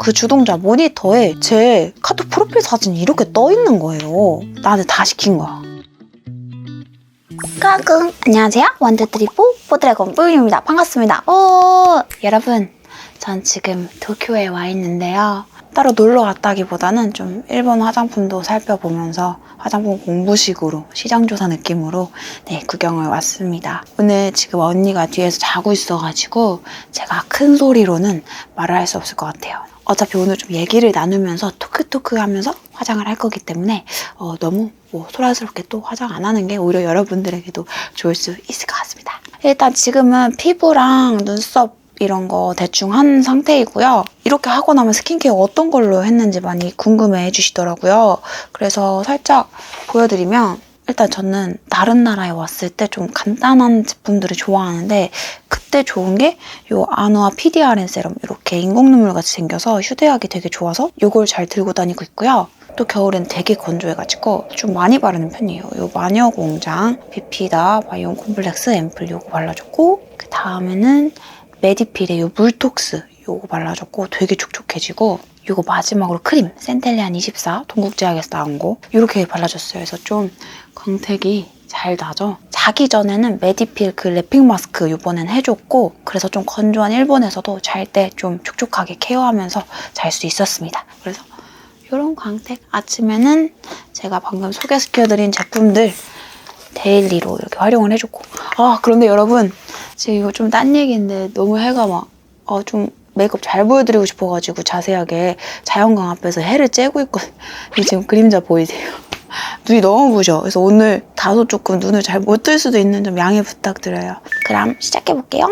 그 주동자 모니터에 제 카톡 프로필 사진이 이렇게 떠 있는 거예요. 나한테 다 시킨 거야. 까꿍! 안녕하세요. 원투쓰리포 포드래곤 뿌입니다. 반갑습니다. 여러분, 전 지금 도쿄에 와 있는데요. 따로 놀러 갔다기보다는 좀 일본 화장품도 살펴보면서 화장품 공부식으로 시장조사 느낌으로 구경을 왔습니다. 오늘 지금 언니가 뒤에서 자고 있어가지고 제가 큰 소리로는 말을 할 수 없을 것 같아요. 어차피 오늘 좀 얘기를 나누면서 토크 하면서 화장을 할 거기 때문에 너무 소란스럽게 또 화장 안 하는 게 오히려 여러분들에게도 좋을 수 있을 것 같습니다. 일단 지금은 피부랑 눈썹 이런 거 대충 한 상태이고요. 이렇게 하고 나면 스킨케어 어떤 걸로 했는지 많이 궁금해 해주시더라고요. 그래서 살짝 보여드리면 일단 저는 다른 나라에 왔을 때 좀 간단한 제품들을 좋아하는데 그때 좋은 게 이 아누아 PDRN 세럼 이렇게 인공 눈물 같이 생겨서 휴대하기 되게 좋아서 이걸 잘 들고 다니고 있고요. 또 겨울엔 되게 건조해가지고 좀 많이 바르는 편이에요. 이 마녀공장 비피다 바이온 콤플렉스 앰플 이거 발라줬고 그 다음에는 메디필의 이 물톡스 이거 발라줬고 되게 촉촉해지고 이거 마지막으로 크림 센텔리안 24 동국제약에서 나온 거 이렇게 발라줬어요. 그래서 좀 광택이 잘 나죠. 자기 전에는 메디필 그 랩핑 마스크 이번엔 해줬고 그래서 좀 건조한 일본에서도 잘 때 좀 촉촉하게 케어하면서 잘 수 있었습니다. 그래서 이런 광택 아침에는 제가 방금 소개시켜드린 제품들 데일리로 이렇게 활용을 해줬고 그런데 여러분 지금 이거 좀 딴 얘기인데 너무 해가 막 좀 메이크업 잘 보여드리고 싶어가지고 자세하게 자연광 앞에서 해를 쬐고 있거든요. 지금 그림자 보이세요? 눈이 너무 부셔. 그래서 오늘 다소 조금 눈을 잘 못 뜰 수도 있는 점 양해 부탁드려요. 그럼 시작해볼게요.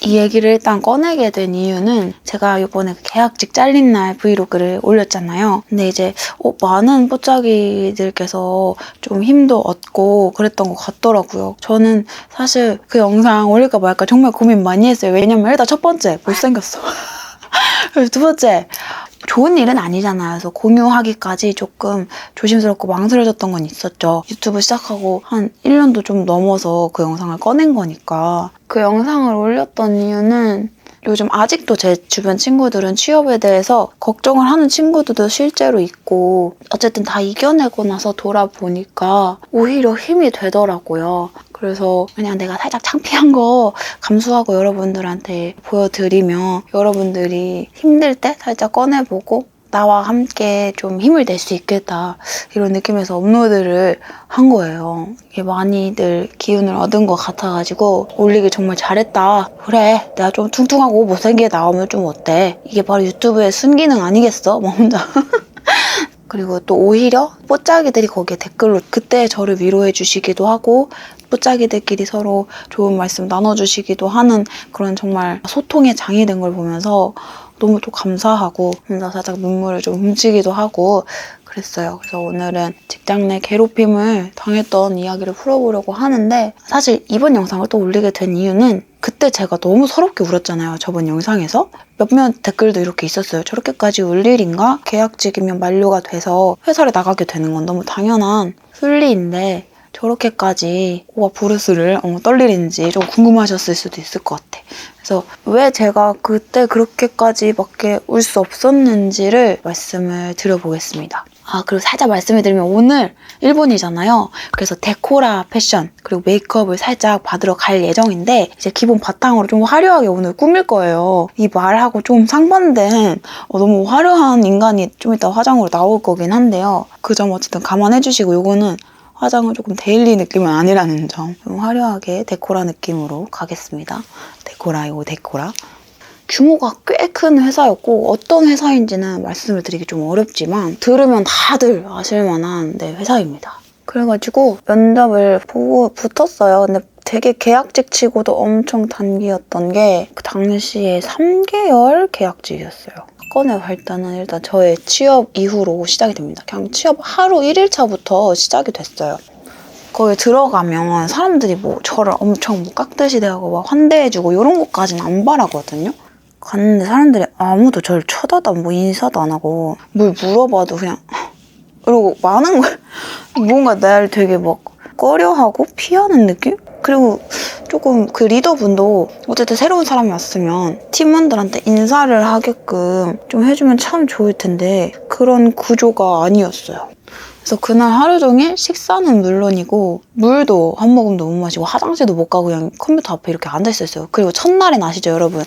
이 얘기를 일단 꺼내게 된 이유는 제가 이번에 계약직 잘린 날 브이로그를 올렸잖아요. 근데 이제 많은 뽀짝이들께서 좀 힘도 얻고 그랬던 것 같더라고요. 저는 사실 그 영상 올릴까 말까 정말 고민 많이 했어요. 왜냐면 일단 첫 번째 못생겼어. 그리고 두 번째 좋은 일은 아니잖아요. 그래서 공유하기까지 조금 조심스럽고 망설여졌던 건 있었죠. 유튜브 시작하고 한 1년도 좀 넘어서 그 영상을 꺼낸 거니까. 그 영상을 올렸던 이유는 요즘 아직도 제 주변 친구들은 취업에 대해서 걱정을 하는 친구들도 실제로 있고 어쨌든 다 이겨내고 나서 돌아보니까 오히려 힘이 되더라고요. 그래서 그냥 내가 살짝 창피한 거 감수하고 여러분들한테 보여드리면 여러분들이 힘들 때 살짝 꺼내보고 나와 함께 좀 힘을 낼 수 있겠다 이런 느낌에서 업로드를 한 거예요. 이게 많이들 기운을 얻은 것 같아가지고 올리길 정말 잘했다. 그래 내가 좀 퉁퉁하고 못생기게 나오면 좀 어때? 이게 바로 유튜브의 순기능 아니겠어? 뭐 혼자 그리고 또 오히려 뽀짝이들이 거기에 댓글로 그때 저를 위로해 주시기도 하고 뽀짝이들끼리 서로 좋은 말씀 나눠주시기도 하는 그런 정말 소통의 장이 된 걸 보면서 너무 또 감사하고 혼자 살짝 눈물을 좀 훔치기도 하고 그랬어요. 그래서 오늘은 직장 내 괴롭힘을 당했던 이야기를 풀어보려고 하는데 사실 이번 영상을 또 올리게 된 이유는 그때 제가 너무 서럽게 울었잖아요. 저번 영상에서. 몇몇 댓글도 이렇게 있었어요. 저렇게까지 울 일인가? 계약직이면 만료가 돼서 회사를 나가게 되는 건 너무 당연한 순리인데 저렇게까지 보르스를 떨리는지 좀 궁금하셨을 수도 있을 것 같아. 그래서 왜 제가 그때 그렇게까지밖에 울 수 없었는지를 말씀을 드려보겠습니다. 그리고 살짝 말씀을 드리면 오늘 일본이잖아요. 그래서 데코라 패션 그리고 메이크업을 살짝 받으러 갈 예정인데 이제 기본 바탕으로 좀 화려하게 오늘 꾸밀 거예요. 이 말하고 좀 상반된 너무 화려한 인간이 좀 이따 화장으로 나올 거긴 한데요. 그 점 어쨌든 감안해 주시고 요거는 화장은 조금 데일리 느낌은 아니라는 점. 좀 화려하게 데코라 느낌으로 가겠습니다. 데코라요, 데코라. 규모가 꽤 큰 회사였고 어떤 회사인지는 말씀을 드리기 좀 어렵지만 들으면 다들 아실 만한 회사입니다. 그래가지고 면접을 보고 붙었어요. 근데 되게 계약직 치고도 엄청 단기였던 게 그 당시에 3개월 계약직이었어요. 사건의 발단은 일단 저의 취업 이후로 시작이 됩니다. 그냥 취업 하루 1일차부터 시작이 됐어요. 거기 들어가면 사람들이 저를 엄청 깍듯이 대하고 막 환대해주고 이런 것까지는 안 바라거든요. 갔는데 사람들이 아무도 저를 쳐다도 인사도 안 하고 뭘 물어봐도 그냥 이러고 많은 거예요. 뭔가 날 되게 꺼려하고 피하는 느낌? 그리고 조금 그 리더분도 어쨌든 새로운 사람이 왔으면 팀원들한테 인사를 하게끔 좀 해주면 참 좋을 텐데 그런 구조가 아니었어요. 그래서 그날 하루 종일 식사는 물론이고 물도 한 모금도 못 마시고 화장실도 못 가고 그냥 컴퓨터 앞에 이렇게 앉아있었어요. 그리고 첫날엔 아시죠 여러분?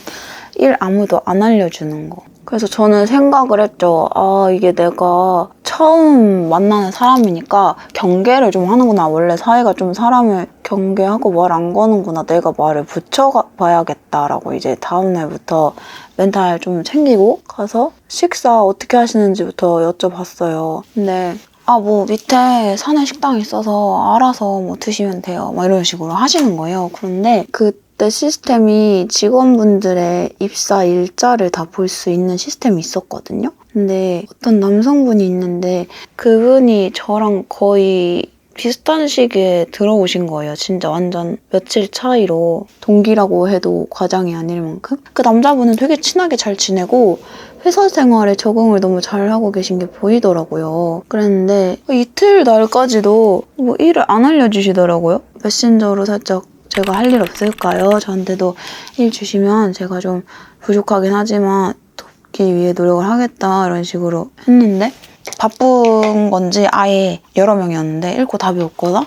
일 아무도 안 알려주는 거. 그래서 저는 생각을 했죠. 아, 이게 내가 처음 만나는 사람이니까 경계를 좀 하는구나. 원래 사이가 좀 사람을 경계하고 말 안 거는구나. 내가 말을 붙여봐야겠다라고 이제 다음날부터 멘탈 좀 챙기고 가서 식사 어떻게 하시는지부터 여쭤봤어요. 근데 뭐 밑에 사는 식당이 있어서 알아서 뭐 드시면 돼요. 막 이런 식으로 하시는 거예요. 그런데 그때 시스템이 직원분들의 입사 일자를 다 볼 수 있는 시스템이 있었거든요. 근데 어떤 남성분이 있는데 그분이 저랑 거의 비슷한 시기에 들어오신 거예요. 진짜 완전 며칠 차이로. 동기라고 해도 과장이 아닐 만큼. 그 남자분은 되게 친하게 잘 지내고 회사 생활에 적응을 너무 잘하고 계신 게 보이더라고요. 그랬는데 이틀 날까지도 뭐 일을 안 알려주시더라고요. 메신저로 살짝 제가 할 일 없을까요? 저한테도 일 주시면 제가 좀 부족하긴 하지만 돕기 위해 노력을 하겠다 이런 식으로 했는데 바쁜 건지 아예 여러 명이었는데 읽고 답이 없거나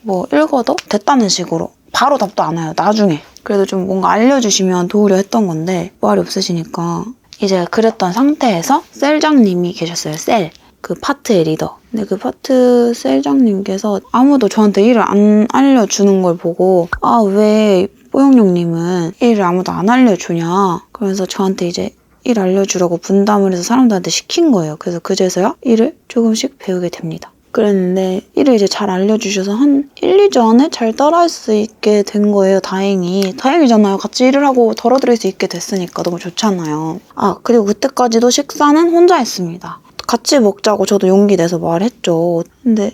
뭐 읽어도 됐다는 식으로 바로 답도 안 와요. 나중에. 그래도 좀 뭔가 알려주시면 도우려 했던 건데 말이 없으시니까 이제 그랬던 상태에서 셀장님이 계셨어요. 그 파트의 리더. 근데 그 파트 셀장님께서 아무도 저한테 일을 안 알려주는 걸 보고 왜 뽀용룡님은 일을 아무도 안 알려주냐. 그러면서 저한테 이제 일 알려주라고 분담을 해서 사람들한테 시킨 거예요. 그래서 그제서야 일을 조금씩 배우게 됩니다. 그랬는데 일을 이제 잘 알려주셔서 한 1, 2주 안에 잘 따라할 수 있게 된 거예요. 다행이잖아요. 같이 일을 하고 덜어드릴 수 있게 됐으니까 너무 좋잖아요. 그리고 그때까지도 식사는 혼자 했습니다. 같이 먹자고 저도 용기 내서 말했죠. 근데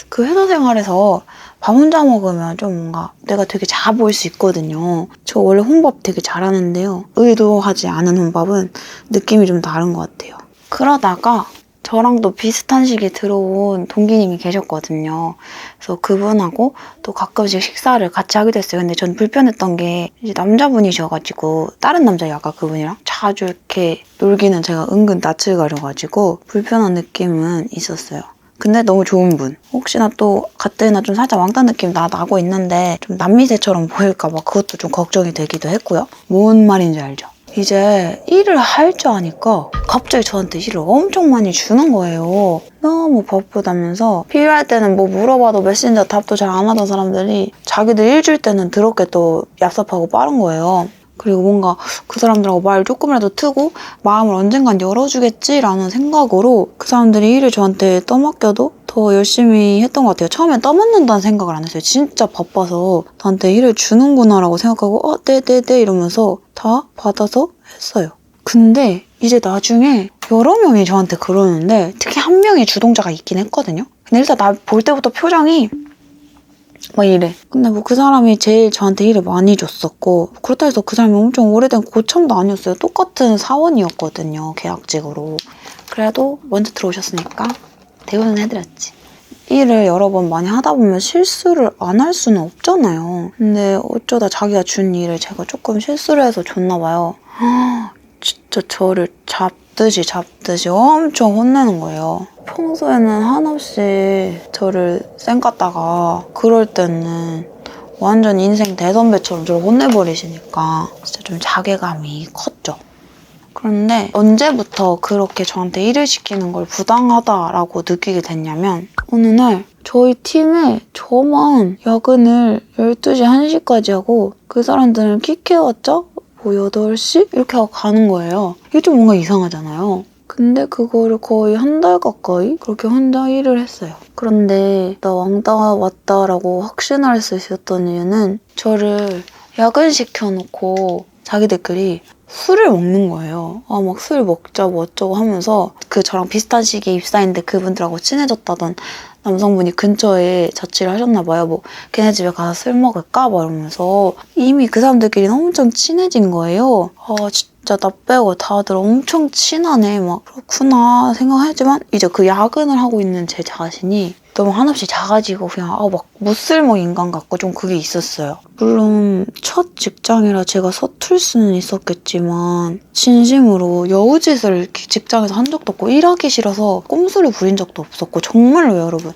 그 회사 생활에서 밥 혼자 먹으면 좀 뭔가 내가 되게 작아 보일 수 있거든요. 저 원래 혼밥 되게 잘하는데요. 의도하지 않은 혼밥은 느낌이 좀 다른 것 같아요. 그러다가 저랑도 비슷한 시기에 들어온 동기님이 계셨거든요. 그래서 그분하고 또 가끔씩 식사를 같이 하게 됐어요. 근데 전 불편했던 게 이제 남자분이셔가지고 다른 남자예요. 아까 그분이랑 자주 이렇게 놀기는 제가 은근 낯을 가려가지고 불편한 느낌은 있었어요. 근데 너무 좋은 분. 혹시나 또 가뜩이나 좀 살짝 왕따 느낌 나고 있는데 좀 남미새처럼 보일까 봐 그것도 좀 걱정이 되기도 했고요. 뭔 말인지 알죠? 이제 일을 할 줄 아니까 갑자기 저한테 일을 엄청 많이 주는 거예요. 너무 바쁘다면서 필요할 때는 뭐 물어봐도 메신저 답도 잘 안 하던 사람들이 자기들 일 줄 때는 더럽게 또 얍삽하고 빠른 거예요. 그리고 뭔가 그 사람들하고 말 조금이라도 트고 마음을 언젠간 열어주겠지라는 생각으로 그 사람들이 일을 저한테 떠맡겨도 더 열심히 했던 것 같아요. 처음엔 떠맡는다는 생각을 안 했어요. 진짜 바빠서 나한테 일을 주는구나라고 생각하고 네네네 이러면서 다 받아서 했어요. 근데 이제 나중에 여러 명이 저한테 그러는데 특히 한 명의 주동자가 있긴 했거든요. 근데 일단 나 볼 때부터 표정이 막 이래. 근데 뭐 그 사람이 제일 저한테 일을 많이 줬었고 그렇다 해서 그 사람이 엄청 오래된 고참도 아니었어요. 똑같은 사원이었거든요. 계약직으로. 그래도 먼저 들어오셨으니까 대우는 해드렸지. 일을 여러 번 많이 하다 보면 실수를 안 할 수는 없잖아요. 근데 어쩌다 자기가 준 일을 제가 조금 실수를 해서 줬나 봐요. 진짜 저를 잡듯이 엄청 혼내는 거예요. 평소에는 한없이 저를 쌩깠다가 그럴 때는 완전 인생 대선배처럼 저를 혼내버리시니까 진짜 좀 자괴감이 컸죠. 그런데 언제부터 그렇게 저한테 일을 시키는 걸 부당하다라고 느끼게 됐냐면 어느 날 저희 팀에 저만 야근을 12시, 1시까지 하고 그 사람들은 킥해왔자 뭐 8시? 이렇게 하고 가는 거예요. 이게 좀 뭔가 이상하잖아요. 근데 그거를 거의 한 달 가까이 그렇게 혼자 일을 했어요. 그런데 나 왕따 왔다라고 확신할 수 있었던 이유는 저를 야근시켜놓고 자기들끼리 술을 먹는 거예요. 막 술 먹자 뭐 어쩌고 하면서 그 저랑 비슷한 시기에 입사했는데 그분들하고 친해졌다던 남성분이 근처에 자취를 하셨나 봐요. 뭐 걔네 집에 가서 술 먹을까? 막 이러면서 이미 그 사람들끼리는 엄청 친해진 거예요. 진짜 나 빼고 다들 엄청 친하네. 막 그렇구나 생각하지만 이제 그 야근을 하고 있는 제 자신이 너무 한없이 작아지고 그냥 막 못쓸모 인간 같고 좀 그게 있었어요. 물론 첫 직장이라 제가 서툴 수는 있었겠지만 진심으로 여우짓을 이렇게 직장에서 한 적도 없고 일하기 싫어서 꼼수를 부린 적도 없었고 정말로 여러분.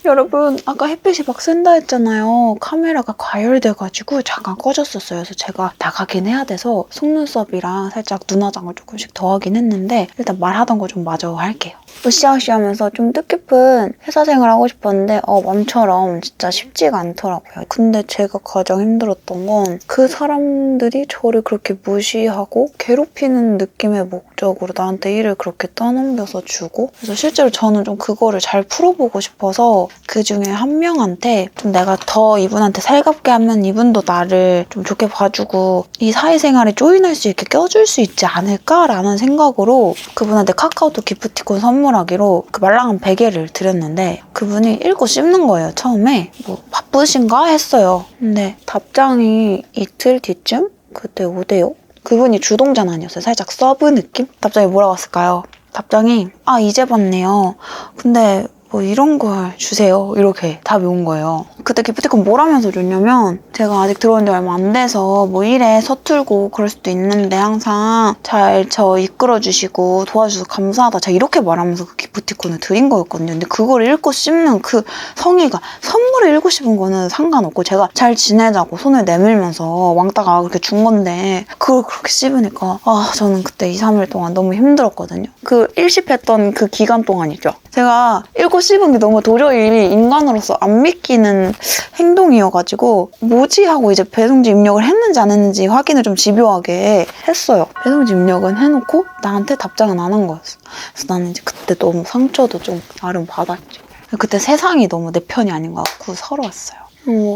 여러분 아까 햇빛이 막 센다 했잖아요. 카메라가 과열돼가지고 잠깐 꺼졌었어요. 그래서 제가 나가긴 해야 돼서 속눈썹이랑 살짝 눈화장을 조금씩 더 하긴 했는데 일단 말하던 거 좀 마저 할게요. 으쌰으쌰 하면서 좀 뜻깊은 회사 생활 하고 싶었는데 맘처럼 진짜 쉽지가 않더라고요. 근데 제가 가장 힘들었던 건 그 사람들이 저를 그렇게 무시하고 괴롭히는 느낌의 목적으로 나한테 일을 그렇게 떠넘겨서 주고 그래서 실제로 저는 좀 그거를 잘 풀어보고 싶어서 그중에 한 명한테 좀 내가 더 이분한테 살갑게 하면 이분도 나를 좀 좋게 봐주고 이 사회생활에 조인할 수 있게 껴줄 수 있지 않을까라는 생각으로 그분한테 카카오톡 기프티콘 선물하기로 그 말랑한 베개를 드렸는데 그분이 읽고 씹는 거예요. 처음에 뭐 바쁘신가 했어요. 근데 답장이 이틀 뒤쯤? 그때 오대요. 그분이 주동전 아니었어요. 살짝 서브 느낌? 답장이 뭐라고 왔을까요? 답장이 이제 봤네요. 근데 뭐 이런 걸 주세요. 이렇게 답이 온 거예요. 그때 기프티콘 뭘 하면서 줬냐면 제가 아직 들어온 지 얼마 안 돼서 뭐 일에 서툴고 그럴 수도 있는데 항상 잘 저 이끌어주시고 도와주셔서 감사하다. 제가 이렇게 말하면서 그 기프티콘을 드린 거였거든요. 근데 그걸 읽고 씹는 그 성의가 선물을 읽고 씹은 거는 상관없고 제가 잘 지내자고 손을 내밀면서 왕따가 그렇게 준 건데 그걸 그렇게 씹으니까 저는 그때 2, 3일 동안 너무 힘들었거든요. 그 일십했던 그 기간 동안이죠. 제가 읽고 씹은 게 너무 도저히 인간으로서 안 믿기는 행동이어가지고 뭐지 하고 이제 배송지 입력을 했는지 안 했는지 확인을 좀 집요하게 했어요. 배송지 입력은 해놓고 나한테 답장은 안 한 거였어. 그래서 나는 이제 그때 너무 상처도 좀 나름 받았죠. 그때 세상이 너무 내 편이 아닌 것 같고 서러웠어요.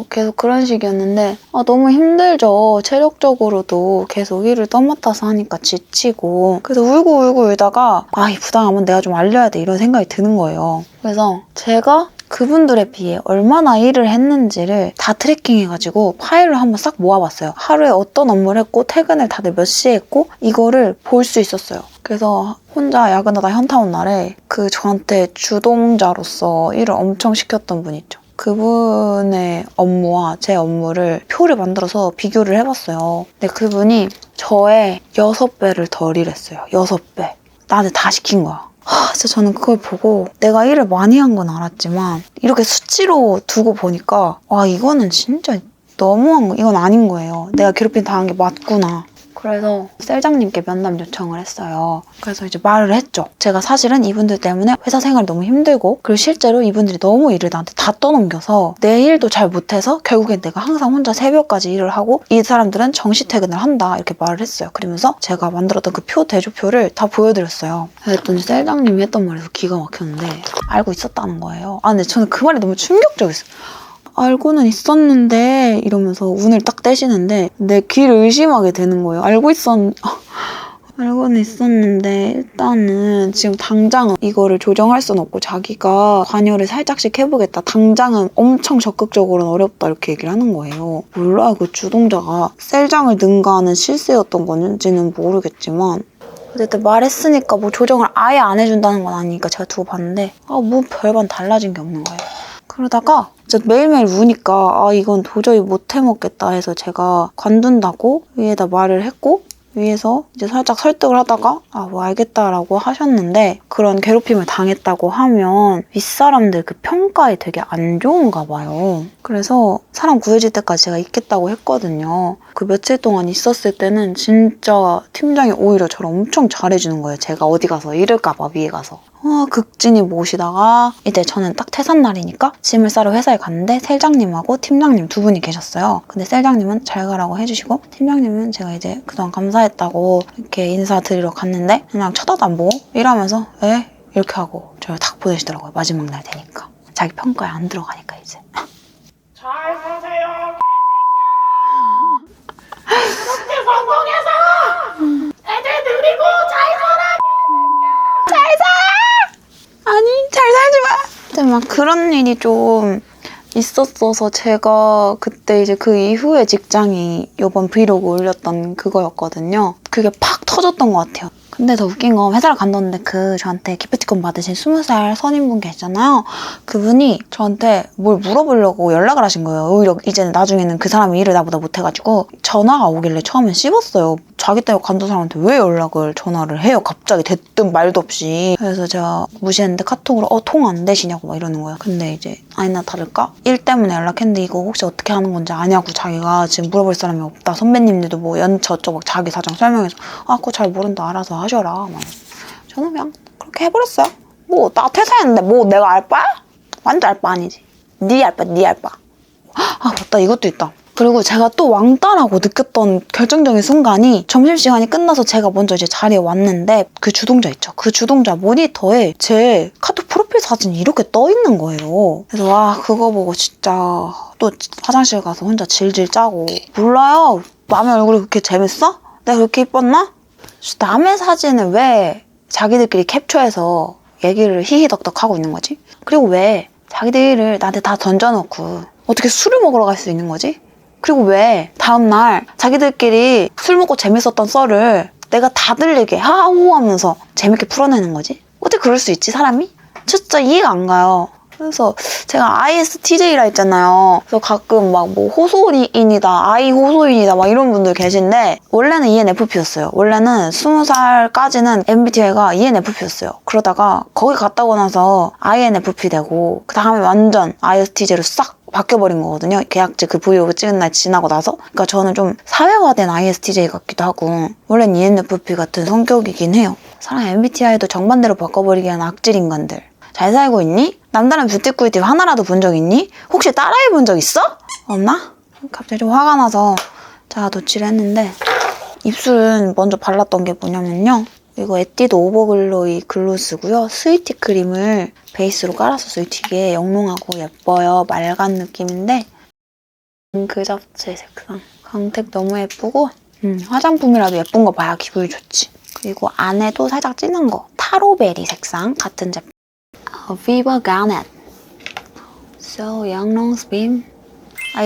계속 그런 식이었는데 너무 힘들죠. 체력적으로도 계속 일을 떠맡아서 하니까 지치고 그래서 울고 울다가 이 부당하면 내가 좀 알려야 돼 이런 생각이 드는 거예요. 그래서 제가 그분들에 비해 얼마나 일을 했는지를 다 트래킹해가지고 파일을 한번 싹 모아봤어요. 하루에 어떤 업무를 했고 퇴근을 다들 몇 시에 했고 이거를 볼 수 있었어요. 그래서 혼자 야근하다 현타 온 날에 그 저한테 주동자로서 일을 엄청 시켰던 분 있죠. 그분의 업무와 제 업무를 표를 만들어서 비교를 해봤어요. 근데 그분이 저의 6배를 덜 일했어요. 6배. 나한테 다 시킨 거야. 진짜 저는 그걸 보고 내가 일을 많이 한 건 알았지만 이렇게 수치로 두고 보니까 이거는 진짜 너무한 거, 이건 아닌 거예요. 내가 괴롭힘 당한 게 맞구나. 그래서 셀장님께 면담 요청을 했어요. 그래서 이제 말을 했죠. 제가 사실은 이분들 때문에 회사 생활이 너무 힘들고 그리고 실제로 이분들이 너무 일을 나한테 다 떠넘겨서 내 일도 잘 못해서 결국엔 내가 항상 혼자 새벽까지 일을 하고 이 사람들은 정시 퇴근을 한다 이렇게 말을 했어요. 그러면서 제가 만들었던 그 표 대조표를 다 보여드렸어요. 그랬더니 셀장님이 했던 말에서 기가 막혔는데 알고 있었다는 거예요. 근데 저는 그 말이 너무 충격적이었어요. 알고는 있었는데 이러면서 운을 딱 떼시는데 내 귀를 의심하게 되는 거예요. 알고는 있었는데 일단은 지금 당장 이거를 조정할 순 없고 자기가 관여를 살짝씩 해보겠다. 당장은 엄청 적극적으로는 어렵다 이렇게 얘기를 하는 거예요. 몰라요. 그 주동자가 셀장을 능가하는 실세였던 건지는 모르겠지만 어쨌든 말했으니까 뭐 조정을 아예 안 해준다는 건 아니니까 제가 두고 봤는데 뭐 별반 달라진 게 없는 거예요. 그러다가 진짜 매일매일 우니까 이건 도저히 못 해먹겠다 해서 제가 관둔다고 위에다 말을 했고 위에서 이제 살짝 설득을 하다가 뭐 알겠다라고 하셨는데 그런 괴롭힘을 당했다고 하면 윗사람들 그 평가에 되게 안 좋은가 봐요. 그래서 사람 구해질 때까지 제가 있겠다고 했거든요. 그 며칠 동안 있었을 때는 진짜 팀장이 오히려 저를 엄청 잘해주는 거예요. 제가 어디 가서 이럴까 봐 위에 가서. 극진히 모시다가 이제 저는 딱 퇴산 날이니까 짐을 싸러 회사에 갔는데 셀장님하고 팀장님 두 분이 계셨어요. 근데 셀장님은 잘 가라고 해주시고 팀장님은 제가 이제 그동안 감사했다고 이렇게 인사드리러 갔는데 그냥 쳐다도 안 보고 일하면서 이렇게 하고 저를 탁 보내시더라고요. 마지막 날 되니까. 자기 평가에 안 들어가니까 이제. 잘 사세요. 이렇게 성공해서 애들 느리고 잘 살아. 잘 살! 아니 잘 살지 마. 근데 막 그런 일이 좀 있었어서 제가 그때 이제 그 이후에 직장이 이번 브이로그 올렸던 그거였거든요. 그게 팍 터졌던 것 같아요. 근데 더 웃긴 건 회사를 간다는데 저한테 기프티콘 받으신 20살 선임분 계시잖아요. 그분이 저한테 뭘 물어보려고 연락을 하신 거예요. 오히려 이제 나중에는 그 사람이 일을 나보다 못해가지고 전화가 오길래 처음엔 씹었어요. 자기 때문에 간둔 사람한테 왜 전화를 해요? 갑자기 대뜸 말도 없이. 그래서 제가 무시했는데 카톡으로 통 안 되시냐고 막 이러는 거예요. 근데 이제 아니나 다를까? 일 때문에 연락했는데 이거 혹시 어떻게 하는 건지 아냐고 자기가 지금 물어볼 사람이 없다. 선배님들도 뭐 저쪽 막 자기 사정 설명해서 그거 잘 모른다 알아서 하셔라. 막. 저는 그냥 그렇게 해버렸어요. 뭐 나 퇴사했는데 뭐 내가 알 바야? 완전 알 바 아니지. 네 알 바, 네 알 바. 맞다 이것도 있다. 그리고 제가 또 왕따라고 느꼈던 결정적인 순간이 점심시간이 끝나서 제가 먼저 이제 자리에 왔는데 그 주동자 있죠. 그 주동자 모니터에 제 카톡 프로필 사진이 이렇게 떠 있는 거예요. 그래서 그거 보고 진짜 또 화장실 가서 혼자 질질 짜고 몰라요. 남의 얼굴이 그렇게 재밌어? 내가 그렇게 이뻤나? 남의 사진을 왜 자기들끼리 캡처해서 얘기를 히히덕덕 하고 있는 거지? 그리고 왜 자기들을 나한테 다 던져놓고 어떻게 술을 먹으러 갈 수 있는 거지? 그리고 왜 다음날 자기들끼리 술 먹고 재밌었던 썰을 내가 다 들리게 하하호 하면서 재밌게 풀어내는 거지? 어떻게 그럴 수 있지 사람이? 진짜 이해가 안 가요. 그래서 제가 ISTJ라 했잖아요. 그래서 가끔 막 뭐 호소인이다, I 호소인이다 막 이런 분들 계신데 원래는 ENFP였어요. 원래는 20살까지는 MBTI가 ENFP였어요. 그러다가 거기 갔다 오고 나서 INFP 되고 그 다음에 완전 ISTJ로 싹 바뀌어버린 거거든요. 계약직 그 브이로그 찍은 날 지나고 나서. 그러니까 저는 좀 사회화된 ISTJ 같기도 하고 원래는 ENFP 같은 성격이긴 해요. 사람 MBTI도 정반대로 바꿔버리기엔 악질 인간들. 잘 살고 있니? 남다른 뷰티 꿀팁 하나라도 본 적 있니? 혹시 따라해 본 적 있어? 없나? 갑자기 좀 화가 나서 제가 도치를 했는데 입술은 먼저 발랐던 게 뭐냐면요. 이거 에뛰드 오버글로이 글로스고요. 스위티 크림을 베이스로 깔았었어요. 되게 영롱하고 예뻐요. 맑은 느낌인데 그 잡채 색상. 광택 너무 예쁘고 화장품이라도 예쁜 거 봐야 기분이 좋지. 그리고 안에도 살짝 진한 거. 타로베리 색상 같은 제품. Viva Garnet. So 영롱 스빔.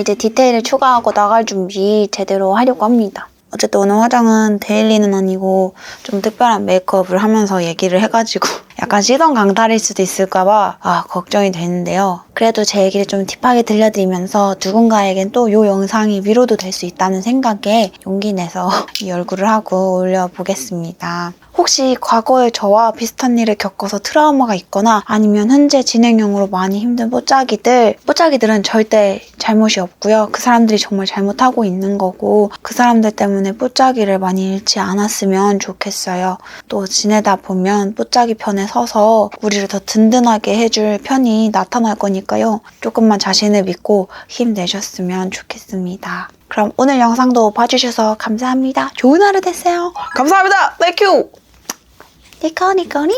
이제 디테일을 추가하고 나갈 준비 제대로 하려고 합니다. 어쨌든 오늘 화장은 데일리는 아니고 좀 특별한 메이크업을 하면서 얘기를 해가지고 약간 시선 강탈일 수도 있을까봐 걱정이 되는데요. 그래도 제 얘기를 좀 딥하게 들려드리면서 누군가에겐 또 이 영상이 위로도 될 수 있다는 생각에 용기 내서 이 얼굴을 하고 올려보겠습니다. 혹시 과거에 저와 비슷한 일을 겪어서 트라우마가 있거나 아니면 현재 진행형으로 많이 힘든 뽀짝이들은 절대 잘못이 없고요. 그 사람들이 정말 잘못하고 있는 거고 그 사람들 때문에 뽀짝이를 많이 잃지 않았으면 좋겠어요. 또 지내다 보면 뽀짝이 편에 서서 우리를 더 든든하게 해줄 편이 나타날 거니까요. 조금만 자신을 믿고 힘내셨으면 좋겠습니다. 그럼 오늘 영상도 봐주셔서 감사합니다. 좋은 하루 되세요. 감사합니다. 땡큐. 니코니코니.